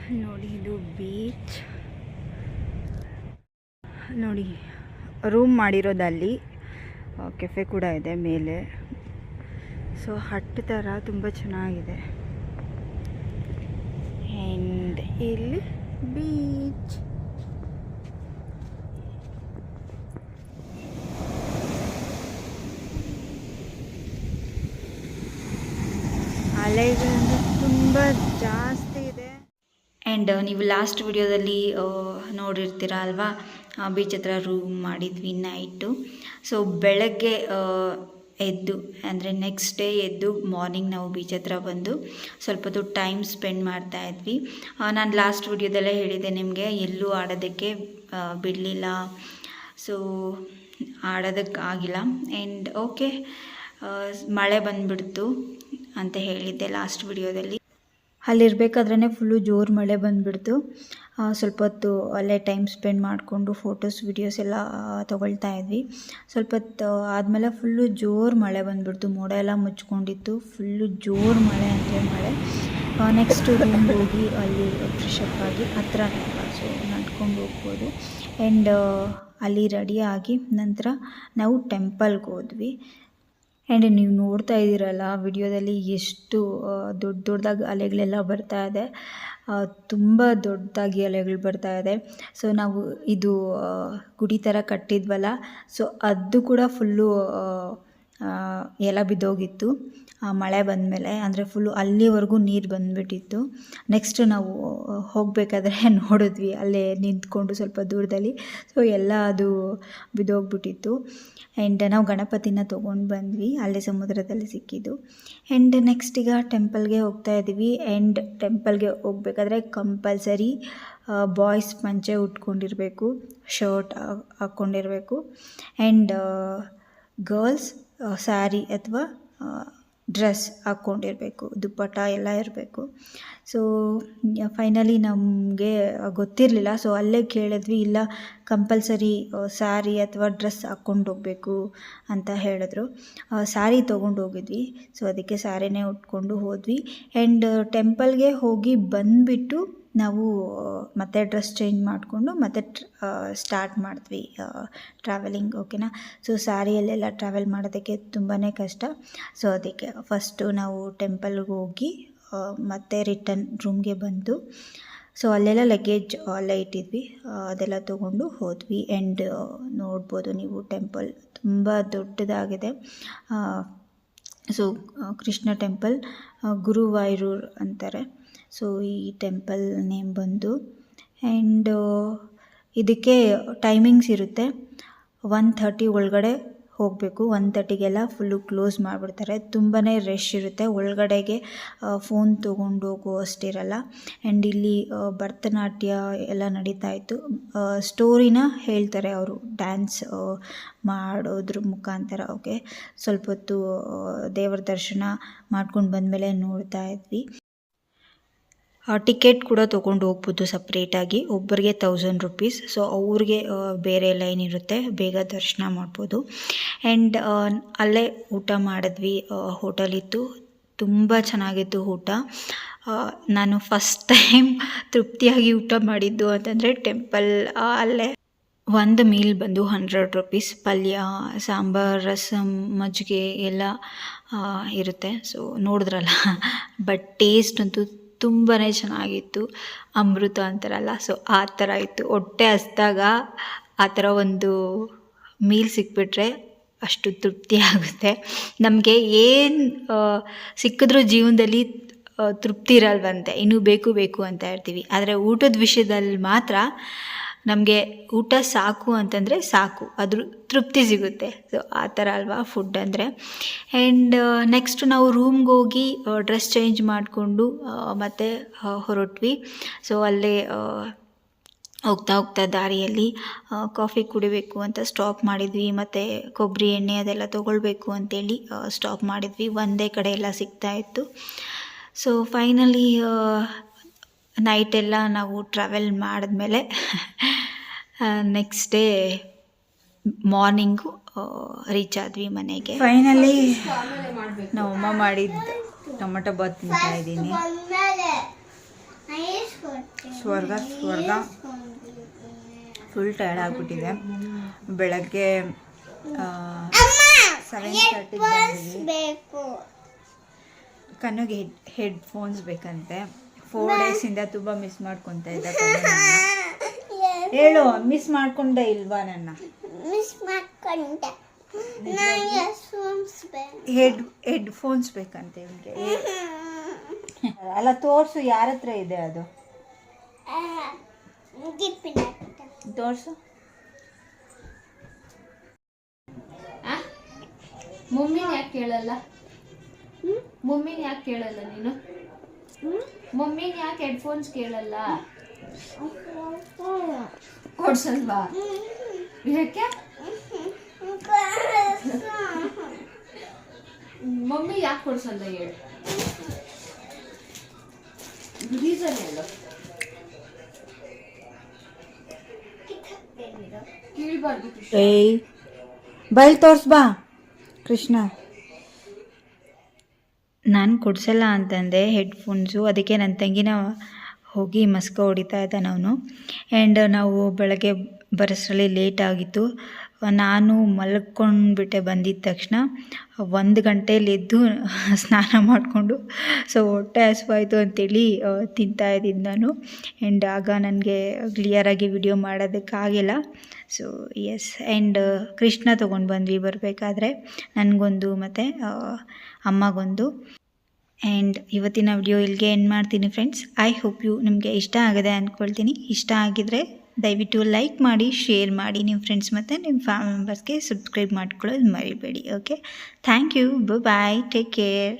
ನೋಡಿ ಇದು ಬೀಚ್ ನೋಡಿ, ರೂಮ್ ಮಾಡಿರೋದಲ್ಲಿ ಕೆಫೆ ಕೂಡ ಇದೆ ಮೇಲೆ. ಸೊ ಹಟ್ ಥರ ತುಂಬ ಚೆನ್ನಾಗಿದೆ. ಆ್ಯಂಡ್ ಇಲ್ಲಿ ಬೀಚ್. ಅಲೆಗಳು ತುಂಬ ಜಾಸ್ತಿ ಇದೆ. ಆ್ಯಂಡ್ ನೀವು ಲಾಸ್ಟ್ ವಿಡಿಯೋದಲ್ಲಿ ನೋಡಿರ್ತೀರ ಅಲ್ವಾ, ಬೀಚ್ ಹತ್ರ ರೂಮ್ ಮಾಡಿದ್ವಿ ನೈಟು. ಸೊ ಬೆಳಗ್ಗೆ ಎದ್ದು ಅಂದರೆ ನೆಕ್ಸ್ಟ್ ಡೇ ಎದ್ದು ಮಾರ್ನಿಂಗ್ ನಾವು ಬೀಚ್ ಹತ್ರ ಬಂದು ಸ್ವಲ್ಪ ಹೊತ್ತು ಟೈಮ್ ಸ್ಪೆಂಡ್ ಮಾಡ್ತಾಯಿದ್ವಿ. ನಾನು ಲಾಸ್ಟ್ ವಿಡಿಯೋದಲ್ಲೇ ಹೇಳಿದ್ದೆ ನಿಮಗೆ, ಎಲ್ಲೂ ಆಡೋದಕ್ಕೆ ಬಿಡಲಿಲ್ಲ. ಸೊ ಆಡೋದಕ್ಕಾಗಿಲ್ಲ. ಆ್ಯಂಡ್ ಓಕೆ, ಮಳೆ ಬಂದುಬಿಡ್ತು ಅಂತ ಹೇಳಿದ್ದೆ ಲಾಸ್ಟ್ ವಿಡಿಯೋದಲ್ಲಿ. ಅಲ್ಲಿರಬೇಕಾದ್ರೇ ಫುಲ್ಲು ಜೋರು ಮಳೆ ಬಂದುಬಿಡ್ತು. ಸ್ವಲ್ಪ ಹೊತ್ತು ಅಲ್ಲೇ ಟೈಮ್ ಸ್ಪೆಂಡ್ ಮಾಡಿಕೊಂಡು ಫೋಟೋಸ್ ವಿಡಿಯೋಸ್ ಎಲ್ಲ ತೊಗೊಳ್ತಾ ಇದ್ವಿ. ಸ್ವಲ್ಪ ಹೊತ್ತು ಆದಮೇಲೆ ಫುಲ್ಲು ಜೋರು ಮಳೆ ಬಂದುಬಿಡ್ತು. ಮೋಡ ಎಲ್ಲ ಮುಚ್ಕೊಂಡಿತ್ತು. ಫುಲ್ಲು ಜೋರು ಮಳೆ ಅಂದರೆ ಮಳೆ. ನೆಕ್ಸ್ಟು ರೂಮ್ಗೆ ಹೋಗಿ ಅಲ್ಲಿ ಫ್ರೆಶಪ್ ಆಗಿ ಹತ್ರನೇ ಅಲ್ಲ, ಸೊ ನಡ್ಕೊಂಡು ಹೋಗ್ಬೋದು. ಆ್ಯಂಡ್ ಅಲ್ಲಿ ರೆಡಿಯಾಗಿ ನಂತರ ನಾವು ಟೆಂಪಲ್ಗೆ ಹೋದ್ವಿ. ಆ್ಯಂಡ್ ನೀವು ನೋಡ್ತಾ ಇದ್ದೀರಲ್ಲ ವಿಡಿಯೋದಲ್ಲಿ ಎಷ್ಟು ದೊಡ್ಡದಾಗಿ ಅಲೆಗಳೆಲ್ಲ ಬರ್ತಾ ಇದೆ. ತುಂಬ ದೊಡ್ಡದಾಗಿ ಅಲೆಗಳು ಬರ್ತಾ ಇದೆ. ಸೊ ನಾವು ಇದು ಗುಡಿ ಥರ ಕಟ್ಟಿದ್ವಲ್ಲ, ಸೊ ಅದು ಕೂಡ ಫುಲ್ಲು ಎಲ್ಲ ಬಿದ್ದೋಗಿತ್ತು ಮಳೆ ಬಂದಮೇಲೆ. ಅಂದರೆ ಫುಲ್ಲು ಅಲ್ಲಿವರೆಗೂ ನೀರು ಬಂದುಬಿಟ್ಟಿತ್ತು. ನೆಕ್ಸ್ಟ್ ನಾವು ಹೋಗಬೇಕಾದ್ರೆ ನೋಡಿದ್ವಿ ಅಲ್ಲೇ ನಿಂತ್ಕೊಂಡು ಸ್ವಲ್ಪ ದೂರದಲ್ಲಿ. ಸೊ ಎಲ್ಲ ಅದು ಬಿದ್ದೋಗ್ಬಿಟ್ಟಿತ್ತು. ಆ್ಯಂಡ್ ನಾವು ಗಣಪತಿನ ತೊಗೊಂಡು ಬಂದ್ವಿ, ಅಲ್ಲೇ ಸಮುದ್ರದಲ್ಲಿ ಸಿಕ್ಕಿದ್ದು. ಆ್ಯಂಡ್ ನೆಕ್ಸ್ಟ್ ಈಗ ಟೆಂಪಲ್ಗೆ ಹೋಗ್ತಾ ಇದ್ದೀವಿ. ಆ್ಯಂಡ್ ಟೆಂಪಲ್ಗೆ ಹೋಗ್ಬೇಕಾದ್ರೆ ಕಂಪಲ್ಸರಿ ಬಾಯ್ಸ್ ಪಂಚೆ ಉಟ್ಕೊಂಡಿರಬೇಕು, ಶರ್ಟ್ ಹಾಕ್ಕೊಂಡಿರಬೇಕು. ಆ್ಯಂಡ್ ಗರ್ಲ್ಸ್ ಸ್ಯಾರಿ ಅಥವಾ ಡ್ರೆಸ್ ಹಾಕ್ಕೊಂಡಿರಬೇಕು, ದುಪ್ಪಟ್ಟ ಎಲ್ಲ ಇರಬೇಕು. ಸೊ ಫೈನಲಿ ನಮಗೆ ಗೊತ್ತಿರಲಿಲ್ಲ. ಸೊ ಅಲ್ಲೇ ಕೇಳಿದ್ವಿ, ಇಲ್ಲ ಕಂಪಲ್ಸರಿ ಸ್ಯಾರಿ ಅಥವಾ ಡ್ರೆಸ್ ಹಾಕ್ಕೊಂಡು ಹೋಗಬೇಕು ಅಂತ ಹೇಳಿದ್ರು. ಸ್ಯಾರಿ ತೊಗೊಂಡು ಹೋಗಿದ್ವಿ. ಸೊ ಅದಕ್ಕೆ ಸ್ಯಾರಿನೇ ಉಟ್ಕೊಂಡು ಹೋದ್ವಿ. ಆ್ಯಂಡ್ ಟೆಂಪಲ್ಗೆ ಹೋಗಿ ಬಂದುಬಿಟ್ಟು ನಾವು ಮತ್ತೆ ಡ್ರೆಸ್ ಚೇಂಜ್ ಮಾಡಿಕೊಂಡು ಮತ್ತೆ ಸ್ಟಾರ್ಟ್ ಮಾಡಿದ್ವಿ ಟ್ರಾವೆಲಿಂಗ್. ಓಕೆನಾ. ಸೊ ಸ್ಯಾರಿಯಲ್ಲೆಲ್ಲ ಟ್ರಾವೆಲ್ ಮಾಡೋದಕ್ಕೆ ತುಂಬಾ ಕಷ್ಟ. ಸೊ ಅದಕ್ಕೆ ಫಸ್ಟು ನಾವು ಟೆಂಪಲ್ಗೆ ಹೋಗಿ ಮತ್ತೆ ರಿಟರ್ನ್ ರೂಮ್ಗೆ ಬಂದು, ಸೊ ಅಲ್ಲೆಲ್ಲ ಲಗೇಜ್ ಅಲ್ಲೇ ಇಟ್ಟಿದ್ವಿ, ಅದೆಲ್ಲ ತೊಗೊಂಡು ಹೋದ್ವಿ. ಆ್ಯಂಡ್ ನೋಡ್ಬೋದು ನೀವು ಟೆಂಪಲ್ ತುಂಬ ದೊಡ್ಡದಾಗಿದೆ. ಸೊ ಕೃಷ್ಣ ಟೆಂಪಲ್, ಗುರುವಾಯೂರ್ ಅಂತಾರೆ. ಸೊ ಈ ಟೆಂಪಲ್ ನೇಮ್ ಬಂದು. ಆ್ಯಂಡ್ ಇದಕ್ಕೆ ಟೈಮಿಂಗ್ಸ್ ಇರುತ್ತೆ. 1:30 ಒಳಗಡೆ ಹೋಗಬೇಕು. 1:30ಗೆಲ್ಲ ಫುಲ್ಲು ಕ್ಲೋಸ್ ಮಾಡಿಬಿಡ್ತಾರೆ. ತುಂಬಾ ರಶ್ ಇರುತ್ತೆ. ಒಳಗಡೆಗೆ ಫೋನ್ ತೊಗೊಂಡು ಹೋಗೋ ಅಷ್ಟಿರಲ್ಲ. ಆ್ಯಂಡ್ ಇಲ್ಲಿ ಭರತನಾಟ್ಯ ಎಲ್ಲ ನಡೀತಾ ಇತ್ತು. ಸ್ಟೋರಿನ ಹೇಳ್ತಾರೆ ಅವರು ಡ್ಯಾನ್ಸ್ ಮಾಡೋದ್ರ ಮುಖಾಂತರ. ಓಕೆ, ಸ್ವಲ್ಪ ಹೊತ್ತು ದೇವರ ದರ್ಶನ ಮಾಡ್ಕೊಂಡು ಬಂದಮೇಲೆ ನೋಡ್ತಾ ಇದ್ವಿ. ಟಿಕೆಟ್ ಕೂಡ ತೊಗೊಂಡು ಹೋಗ್ಬೋದು ಸಪ್ರೇಟಾಗಿ, ಒಬ್ಬರಿಗೆ 1000 ರೂಪೀಸ್. ಸೊ ಅವ್ರಿಗೆ ಬೇರೆ ಲೈನ್ ಇರುತ್ತೆ, ಬೇಗ ದರ್ಶನ ಮಾಡ್ಬೋದು. ಆ್ಯಂಡ್ ಅಲ್ಲೇ ಊಟ ಮಾಡಿದ್ವಿ. ಹೋಟೆಲ್ ಇತ್ತು, ತುಂಬ ಚೆನ್ನಾಗಿತ್ತು ಊಟ. ನಾನು ಫಸ್ಟ್ ಟೈಮ್ ತೃಪ್ತಿಯಾಗಿ ಊಟ ಮಾಡಿದ್ದು ಅಂತಂದರೆ ಟೆಂಪಲ್ ಅಲ್ಲೇ. ಒಂದು ಮೀಲ್ ಬಂದು 100 ರೂಪೀಸ್. ಪಲ್ಯ, ಸಾಂಬಾರು, ರಸಮ್, ಮಜ್ಜಿಗೆ ಎಲ್ಲ ಇರುತ್ತೆ. ಸೊ ನೋಡಿದ್ರಲ್ಲ, ಬಟ್ ಟೇಸ್ಟ್ ಅಂತೂ ತುಂಬಾ ಚೆನ್ನಾಗಿತ್ತು. ಅಮೃತ ಅಂತಾರಲ್ಲ, ಸೊ ಆ ಥರ ಇತ್ತು. ಹೊಟ್ಟೆ ಹಸ್ದಾಗ ಆ ಥರ ಒಂದು ಮೀಲ್ ಸಿಕ್ಬಿಟ್ರೆ ಅಷ್ಟು ತೃಪ್ತಿ ಆಗುತ್ತೆ. ನಮಗೆ ಏನು ಸಿಕ್ಕಿದ್ರೂ ಜೀವನದಲ್ಲಿ ತೃಪ್ತಿ ಇರಲ್ವಂತೆ, ಇನ್ನೂ ಬೇಕು ಬೇಕು ಅಂತ ಇರ್ತೀವಿ. ಆದರೆ ಊಟದ ವಿಷಯದಲ್ಲಿ ಮಾತ್ರ ನಮಗೆ ಊಟ ಸಾಕು ಅಂತಂದರೆ ಸಾಕು, ಅದ್ರ ತೃಪ್ತಿ ಸಿಗುತ್ತೆ. ಸೊ ಆ ಥರ ಅಲ್ವಾ ಫುಡ್ ಅಂದರೆ. ಆ್ಯಂಡ್ ನೆಕ್ಸ್ಟ್ ನಾವು ರೂಮ್ಗೆ ಹೋಗಿ ಡ್ರೆಸ್ ಚೇಂಜ್ ಮಾಡಿಕೊಂಡು ಮತ್ತೆ ಹೊರಟ್ವಿ. ಸೊ ಅಲ್ಲೇ ಹೋಗ್ತಾ ಹೋಗ್ತಾ ದಾರಿಯಲ್ಲಿ ಕಾಫಿ ಕುಡಿಬೇಕು ಅಂತ ಸ್ಟಾಪ್ ಮಾಡಿದ್ವಿ. ಮತ್ತು ಕೊಬ್ಬರಿ ಎಣ್ಣೆ ಅದೆಲ್ಲ ತೊಗೊಳ್ಬೇಕು ಅಂತೇಳಿ ಸ್ಟಾಪ್ ಮಾಡಿದ್ವಿ. ಒಂದೇ ಕಡೆ ಎಲ್ಲ ಸಿಗ್ತಾಯಿತ್ತು. ಸೊ ಫೈನಲಿ ನೈಟೆಲ್ಲ ನಾವು ಟ್ರಾವೆಲ್ ಮಾಡಿದ್ಮೇಲೆ ನೆಕ್ಸ್ಟ್ ಡೇ ಮಾರ್ನಿಂಗು ರೀಚ್ ಆದ್ವಿ ಮನೆಗೆ. ಫೈನಲಿ ನಮ್ಮಮ್ಮ ಮಾಡಿದ್ದು ಟೊಮೊಟೊ ಬಾತ್ ತಿಂತಾ ಇದ್ದೀನಿ. ಸ್ವರ್ಗ ಫುಲ್ ಟಯರ್ಡ್ ಆಗಿಬಿಟ್ಟಿದೆ. ಬೆಳಗ್ಗೆ 7:30 ಬಂದಿದ್ವಿ. ಕಣ್ಣುಗೆ ಹೆಡ್ಫೋನ್ಸ್ ಬೇಕಂತೆ. 4 ಡೇಸಿಂದ ತುಂಬ ಮಿಸ್ ಮಾಡ್ಕೊತಾ ಇದ್ದ. ಹೇಳು, ಮಿಸ್ ಮಾಡ್ಕೊಂಡೆ ಇಲ್ವಾ? ನನ್ನ ಮಿಸ್ ಮಾಡ್ಕೊಂಡೆ. ಹೆಡ್ಫೋನ್ಸ್ ಬೇಕಂತೆ ಇವನಿಗೆ. ಅಲ್ಲ ತೋರ್ಸು, ಯಾರ ಹತ್ರ ಇದೆ ಅದು? ತೋರ್ಸು. ಮಮ್ಮಿನ ಯಾಕೆ ಕೇಳಲ್ಲ? ಮಮ್ಮಿನ ಯಾಕೆ ಕೇಳಲ್ಲ ನೀನು? ಮಮ್ಮಿನ ಯಾಕೆ ಹೆಡ್ಫೋನ್ಸ್ ಕೇಳಲ್ಲ? ಕೊಡ್ಸಲ್ವಾ? ಯಾಕೆ? ಮಮ್ಮಿ ಯಾಕೆ ಕೊಡ್ಸಲ್ಲ ಹೇಳು, ರೀಸನ್ ಹೇಳು. ಕೀಳ್ಬಾರ್ದು ಕೃಷ್ಣ. ಏಯ್ ಬೈಲ್ ತೋರ್ಸ್ ಬಾ ಕೃಷ್ಣ. ನಾನು ಕೊಡ್ಸಲ್ಲ ಅಂತಂದೆ ಹೆಡ್ಫೋನ್ಸು. ಅದಕ್ಕೆ ನನ್ನ ತಂಗಿನ ಹೋಗಿ ಮಸ್ಕ ಹೊಡಿತಾ ಇದ್ದಾನೆ ಅವನು. ಆ್ಯಂಡ್ ನಾವು ಬೆಳಗ್ಗೆ ಬರೋಷ್ಟರಲ್ಲಿ ಲೇಟ್ ಆಗಿತ್ತು. ನಾನು ಮಲ್ಕೊಂಡ್ಬಿಟ್ಟೆ. ಬಂದಿದ್ದ ತಕ್ಷಣ 1 ಗಂಟೆಯಲ್ಲಿ ಎದ್ದು ಸ್ನಾನ ಮಾಡಿಕೊಂಡು ಹೊಟ್ಟೆ ಹಸಿವಾಯಿತು ಅಂತೇಳಿ ತಿಂತಾಯಿದ್ದೀನಿ ನಾನು. ಆ್ಯಂಡ್ ಆಗ ನನಗೆ ಕ್ಲಿಯರಾಗಿ ವಿಡಿಯೋ ಮಾಡೋದಕ್ಕಾಗಿಲ್ಲ. ಎಸ್. ಆ್ಯಂಡ್ ಕೃಷ್ಣ ತೊಗೊಂಡು ಬಂದ್ವಿ ಬರಬೇಕಾದ್ರೆ, ನನಗೊಂದು ಮತ್ತು ಅಮ್ಮಗೊಂದು. ಆ್ಯಂಡ್ ಇವತ್ತಿನ ವಿಡಿಯೋ ಇಲ್ಲಿಗೆ ಎಂಡ್ ಮಾಡ್ತೀನಿ ಫ್ರೆಂಡ್ಸ್. ಐ ಹೋಪ್ ನಿಮಗೆ ಇಷ್ಟ ಆಗಿದೆ ಅಂದ್ಕೊಳ್ತೀನಿ. ಇಷ್ಟ ಆಗಿದರೆ ದಯವಿಟ್ಟು ಲೈಕ್ ಮಾಡಿ, ಶೇರ್ ಮಾಡಿ, ನಿಮ್ಮ ಫ್ರೆಂಡ್ಸ್ ಮತ್ತು ನಿಮ್ಮ ಫ್ಯಾಮಿಲಿ ಮೆಂಬರ್ಸ್ಗೆ ಸಬ್ಸ್ಕ್ರೈಬ್ ಮಾಡ್ಕೊಳ್ಳೋದು ಮರಿಬೇಡಿ. Okay, thank you. Bye, take care.